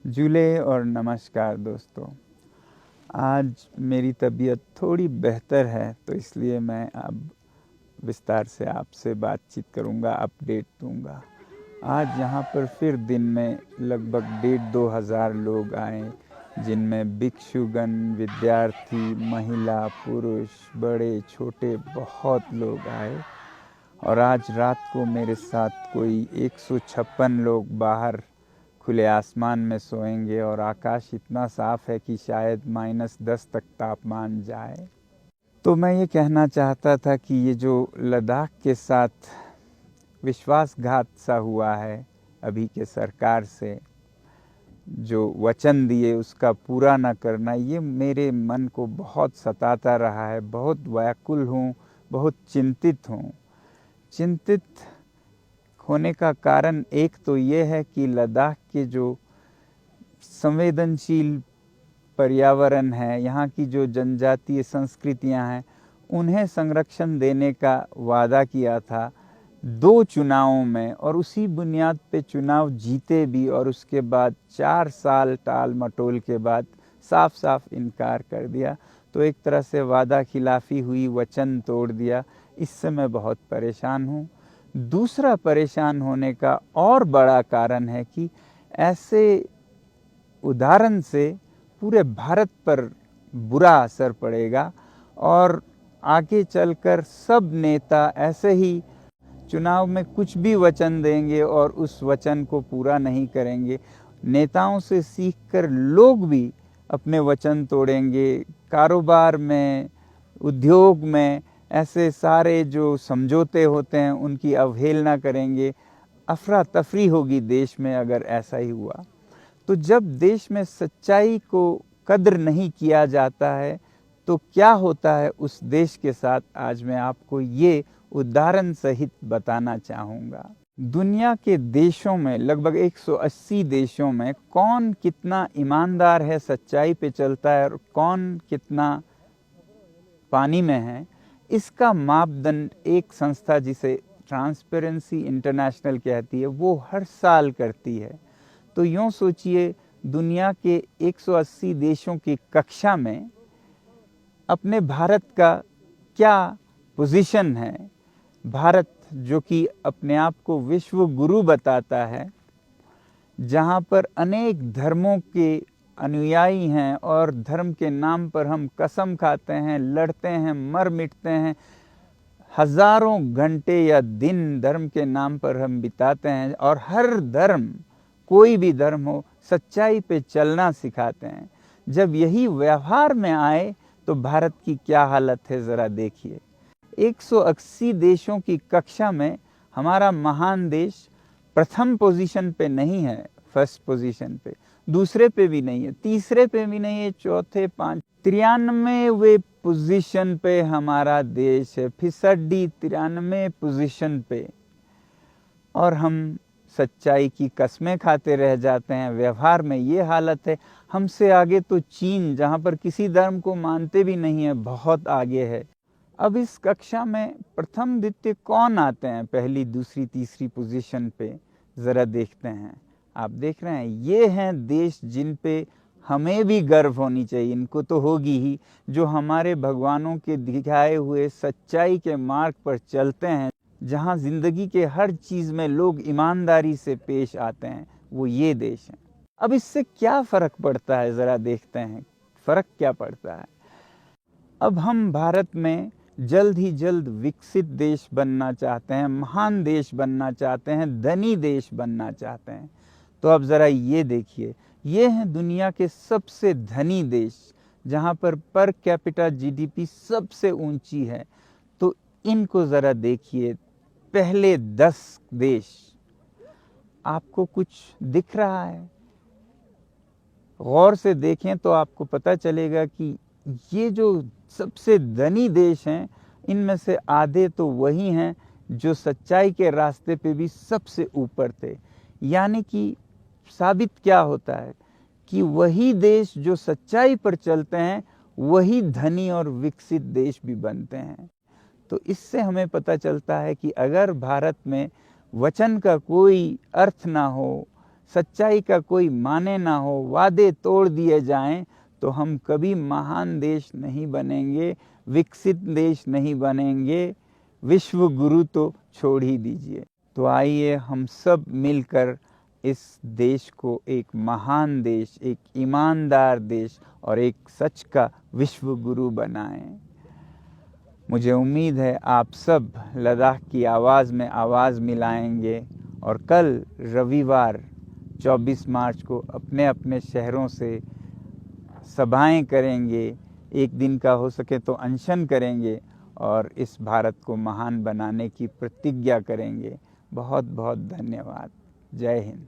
जुले और नमस्कार दोस्तों। आज मेरी तबीयत थोड़ी बेहतर है, तो इसलिए मैं अब विस्तार से आपसे बातचीत करूंगा, अपडेट दूंगा। आज यहाँ पर फिर दिन में लगभग 1,500 लोग आए, जिनमें भिक्षुगण, विद्यार्थी, महिला, पुरुष, बड़े छोटे बहुत लोग आए। और आज रात को मेरे साथ कोई 156 लोग बाहर खुले आसमान में सोएंगे और आकाश इतना साफ है कि शायद -10 तक तापमान जाए। तो मैं ये कहना चाहता था कि ये जो लद्दाख के साथ विश्वासघात सा हुआ है अभी के सरकार से, जो वचन दिए उसका पूरा न करना, ये मेरे मन को बहुत सताता रहा है। बहुत व्याकुल हूँ, बहुत चिंतित हूँ। चिंतित होने का कारण एक तो ये है कि लद्दाख के जो संवेदनशील पर्यावरण है, यहाँ की जो जनजातीय संस्कृतियाँ हैं, उन्हें संरक्षण देने का वादा किया था 2 चुनावों में, और उसी बुनियाद पे चुनाव जीते भी, और उसके बाद 4 साल टाल मटोल के बाद साफ साफ इनकार कर दिया। तो एक तरह से वादा खिलाफी हुई, वचन तोड़ दिया। इससे मैं बहुत परेशान हूँ। दूसरा परेशान होने का और बड़ा कारण है कि ऐसे उदाहरण से पूरे भारत पर बुरा असर पड़ेगा, और आगे चलकर सब नेता ऐसे ही चुनाव में कुछ भी वचन देंगे और उस वचन को पूरा नहीं करेंगे। नेताओं से सीखकर लोग भी अपने वचन तोड़ेंगे। कारोबार में, उद्योग में ऐसे सारे जो समझौते होते हैं उनकी अवहेलना करेंगे। अफरा तफरी होगी देश में अगर ऐसा ही हुआ। तो जब देश में सच्चाई को कद्र नहीं किया जाता है तो क्या होता है उस देश के साथ, आज मैं आपको ये उदाहरण सहित बताना चाहूँगा। दुनिया के देशों में, लगभग 180 देशों में, कौन कितना ईमानदार है, सच्चाई पे चलता है, और कौन कितना पानी में है, इसका मापदंड एक संस्था जिसे ट्रांसपेरेंसी इंटरनेशनल कहती है, वो हर साल करती है। तो यूँ सोचिए, दुनिया के 180 देशों की कक्षा में अपने भारत का क्या पोजीशन है। भारत जो कि अपने आप को विश्व गुरु बताता है, जहाँ पर अनेक धर्मों के अनुयायी हैं और धर्म के नाम पर हम कसम खाते हैं, लड़ते हैं, मर मिटते हैं, हजारों घंटे या दिन धर्म के नाम पर हम बिताते हैं, और हर धर्म, कोई भी धर्म हो, सच्चाई पे चलना सिखाते हैं। जब यही व्यवहार में आए तो भारत की क्या हालत है ज़रा देखिए। 180 देशों की कक्षा में हमारा महान देश प्रथम पोजीशन पे नहीं है, फर्स्ट पोजीशन पे, दूसरे पे भी नहीं है, तीसरे पे भी नहीं है, चौथे, 93वें पोजीशन पे हमारा देश है, फिसड्डी 93 पोजीशन पे। और हम सच्चाई की कस्में खाते रह जाते हैं। व्यवहार में ये हालत है। हमसे आगे तो चीन, जहाँ पर किसी धर्म को मानते भी नहीं है, बहुत आगे है। अब इस कक्षा में प्रथम द्वितीय कौन आते हैं पहली, दूसरी, तीसरी पोजीशन पे, ज़रा देखते हैं। आप देख रहे हैं, ये हैं देश जिन पे हमें भी गर्व होनी चाहिए, इनको तो होगी ही, जो हमारे भगवानों के दिखाए हुए सच्चाई के मार्ग पर चलते हैं, जहाँ ज़िंदगी के हर चीज़ में लोग ईमानदारी से पेश आते हैं, वो ये देश हैं। अब इससे क्या फ़र्क पड़ता है, ज़रा देखते हैं फ़र्क क्या पड़ता है। अब हम भारत में जल्द ही जल्द विकसित देश बनना चाहते हैं, महान देश बनना चाहते हैं, धनी देश बनना चाहते हैं। तो अब ज़रा ये देखिए, ये हैं दुनिया के सबसे धनी देश, जहाँ पर कैपिटा जीडीपी सबसे ऊंची है। तो इनको ज़रा देखिए, पहले 10 देश, आपको कुछ दिख रहा है? गौर से देखें तो आपको पता चलेगा कि ये जो सबसे धनी देश हैं, इनमें से आधे तो वही हैं जो सच्चाई के रास्ते पे भी सबसे ऊपर थे। यानी कि साबित क्या होता है कि वही देश जो सच्चाई पर चलते हैं, वही धनी और विकसित देश भी बनते हैं। तो इससे हमें पता चलता है कि अगर भारत में वचन का कोई अर्थ ना हो, सच्चाई का कोई माने ना हो, वादे तोड़ दिए जाएं, तो हम कभी महान देश नहीं बनेंगे, विकसित देश नहीं बनेंगे, विश्व गुरु तो छोड़ ही दीजिए। तो आइए हम सब मिलकर इस देश को एक महान देश, एक ईमानदार देश और एक सच का विश्व गुरु बनाएं। मुझे उम्मीद है आप सब लद्दाख की आवाज़ में आवाज़ मिलाएंगे और कल रविवार 24 मार्च को अपने अपने शहरों से सभाएं करेंगे, एक दिन का हो सके तो अनशन करेंगे और इस भारत को महान बनाने की प्रतिज्ञा करेंगे। बहुत बहुत धन्यवाद। जय हिंद।